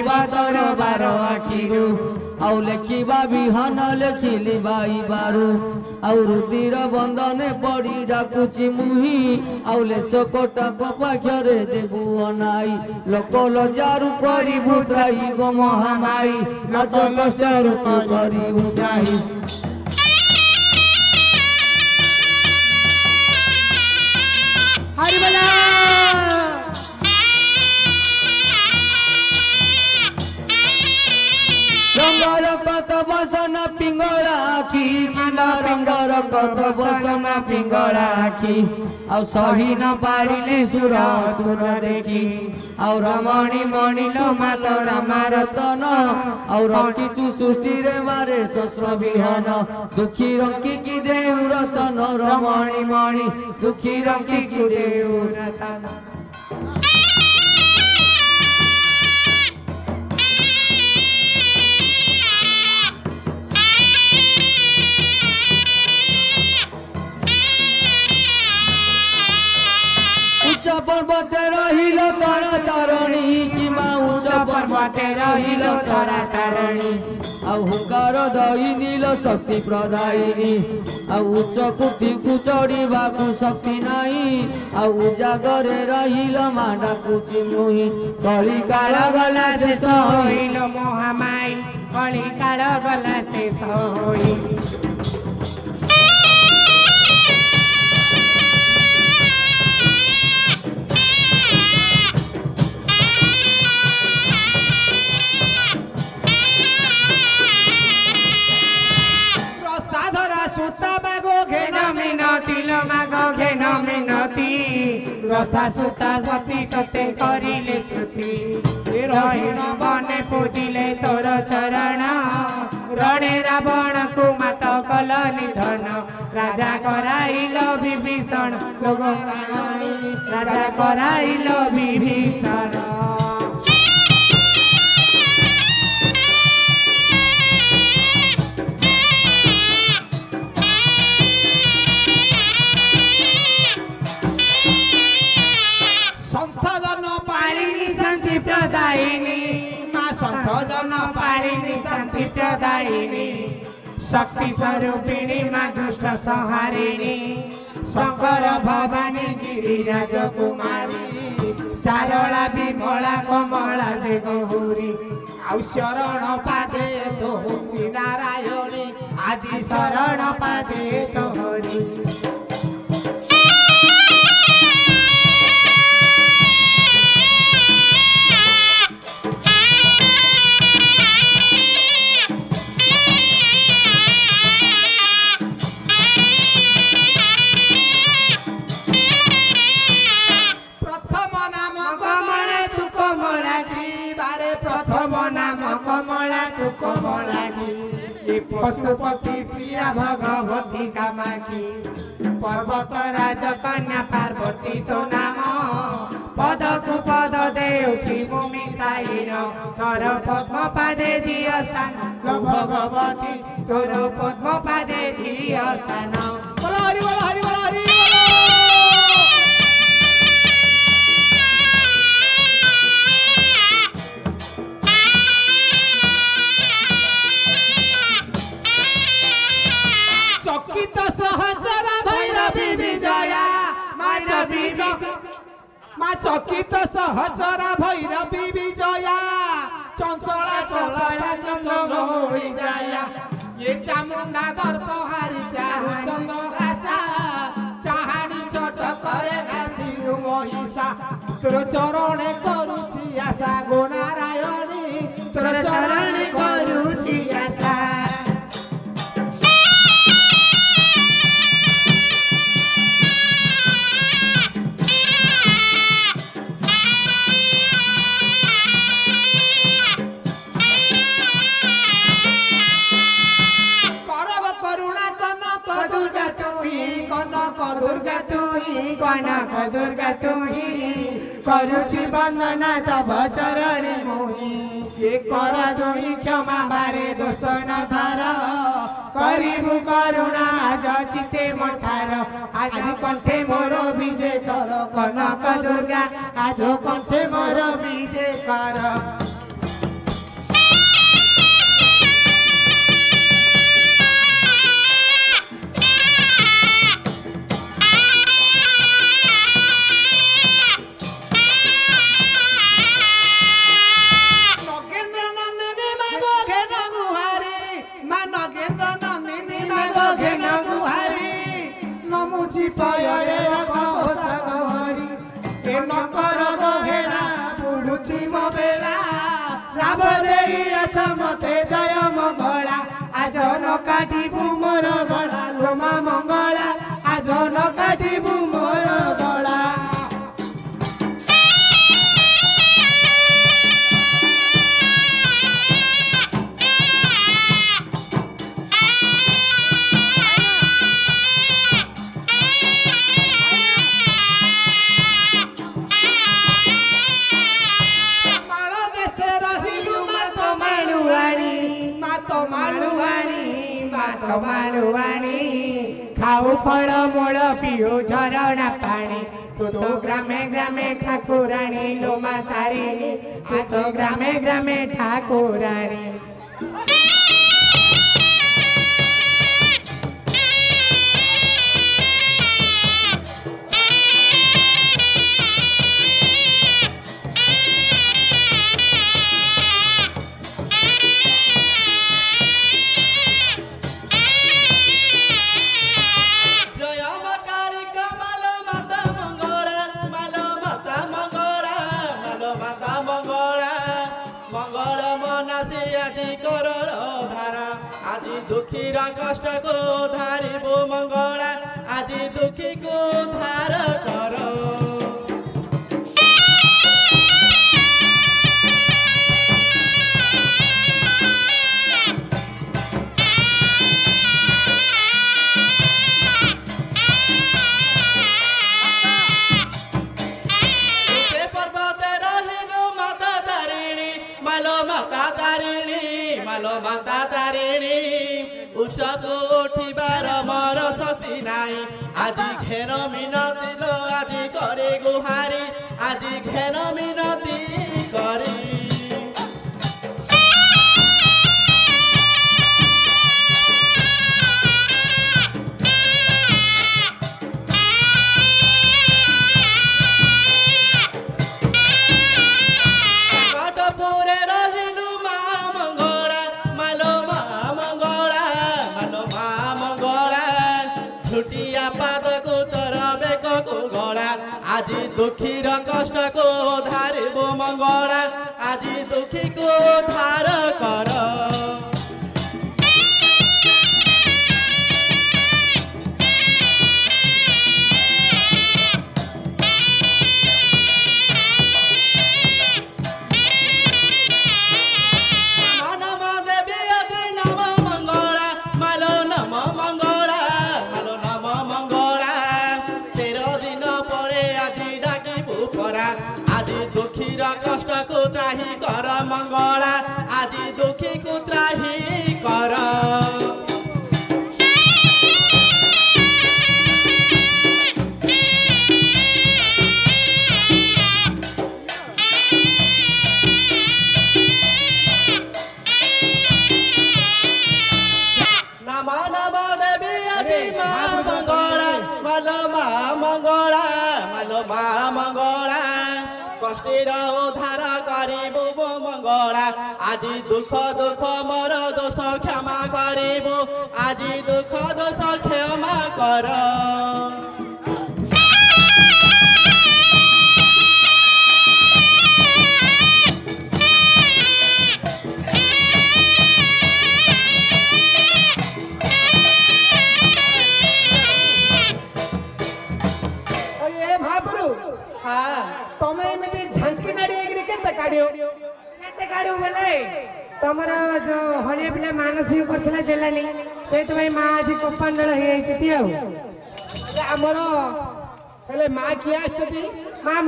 बातर बार आखिरु आउ लेखिबा विहन लेखिली बाई बारू आउ रुधिर बंधने पड़ी डाकुची मुही आउ लेशकोटा पाखरे देबू अनाई लोक लजारू करिबू त्राई गो महामाई लाज कष्टरू करिबू त्राई हरिबला रंगर कत बसन पिंगला आखी किना रंगर कत बसन पिंगला आखी आउ सही न पारिली सुर सुर देखी आउ रमणी मणि माल रामार तन आउ रखिचु सृष्टि रे मारे शस्त्र विहन दुखी रखी कि देउ रतन रमणी मणि दुखी रखी कि देउ रतन उच्च पर्वते रहिल तारा तारणी किमा उच्च पर्वते रहिल तारा तारणी आउ हुंकार दई नील शक्ति प्रदायिनी आउ उच्च कुटी को चढ़ीबा को शक्ति नाही आउ उजागरे रहिल मांडा कुची मुही कली काल गला शेष होइल महामाई कली काल गला शेष होई रसा सुता पति सते करिले श्रुति रहीन बने पूजिले तोर चरण रणे रावण को मात कल निधन राजा कराइल विभीषण राजा कराइल विभीषण माँ संशोधन पालिनी शांति प्रदायिनी शक्ति स्वरूपिणी माँ दुष्ट संहारिणी शंकर भवानी गिरिराज कुमारी सारला विमला कमला जे गौरी आउ शरण पादे तोहरी नारायणी आज शरण पादे तोहरी पशुपति प्रिया भगवती कामाक्षी पर्वत राज कन्या पार्वती तो नाम पद को पद देउठी भूमि साइन तोर पद्म पादे दिय स्थान भगवती तोर पद्म पादे दिय स्थान बोलो हरि बोलो हरि बोलो हरि चकित सहचरा भैरवी विजया माँ चकित सहचरा भैरवी विजया चंचला चला चंद्र होई जाया ये चामुंडा दर्पहारी चाहु चंद्रहासा चाहानी छोट करे घासिलु महिषा तोर चरणे करूची आशा गो नारायणी तोर चरणे करूची आशा कनक दुर्गा तुही करुछि वंदना तब चरणे मोहि ये कर दुई क्षमा बारे दोष न धर करिबु करुणा आज चिते मठार आज कंठे मोर विजय कर कनक दुर्गा आज कंठे मोर विजय कर ଭାବ ଦେଇ ଅଛ ମତେ ଜୟ ମଙ୍ଗଳା ଆଜ ନ କାଟିବୁ ମୋର ଗଳା ଲୋ ମା ମଙ୍ଗଳା ଆଜ ନ କାଟିବୁ ମୋର ଗଳା ମାଳୁଆଣି ଖାଉ ଫଳ ମୂଳ ପିଉ ଝରଣା ପାଣି ତୁ ତ ଗ୍ରାମେ ଗ୍ରାମେ ଠାକୁରାଣୀ ଲୋ ମା ତାରିଣୀ ତୁ ତ ଗ୍ରାମେ ଗ୍ରାମେ ଠାକୁରାଣୀ दुखीर कष्ट को धारिबो मंगला आज दुखी को धार कर पर्वते रहिलु माता तारिणी मालो माता तारिणी मालो माता तारिणी उच्चको उठिबार मर शक्ति नाई आज घेन मिनती लो आज करे गुहारी आज घेन मिनती करी कटपुरे रहिलु मा मंगला मालो मा मंगला मालो मा मंगला छुटिया पाद को तरबे को गला आज दुखीर कष्ट को धारिबो मंगला आज दुखी को धार कर आज दुखीर कष्ट को त्राही कर मंगला आज दुखी को त्राही कर नम नम देवी अति मा मंगला मालो मा मंगला मालो मा मंगला कष्टेर उद्धार करिबु मंगला आज दुख दुख मोर दोष क्षमा करिबु आज दुख दोष क्षमा कर तमे एमती झांकी नाड़ी एग्री केते काढियो बेले तमरा जो हरिया पिला मानसिक करथला देलानी सेत भाई मां आज कोपांडळ हे आइछि दियो हमरो हेले मां किया आछती मां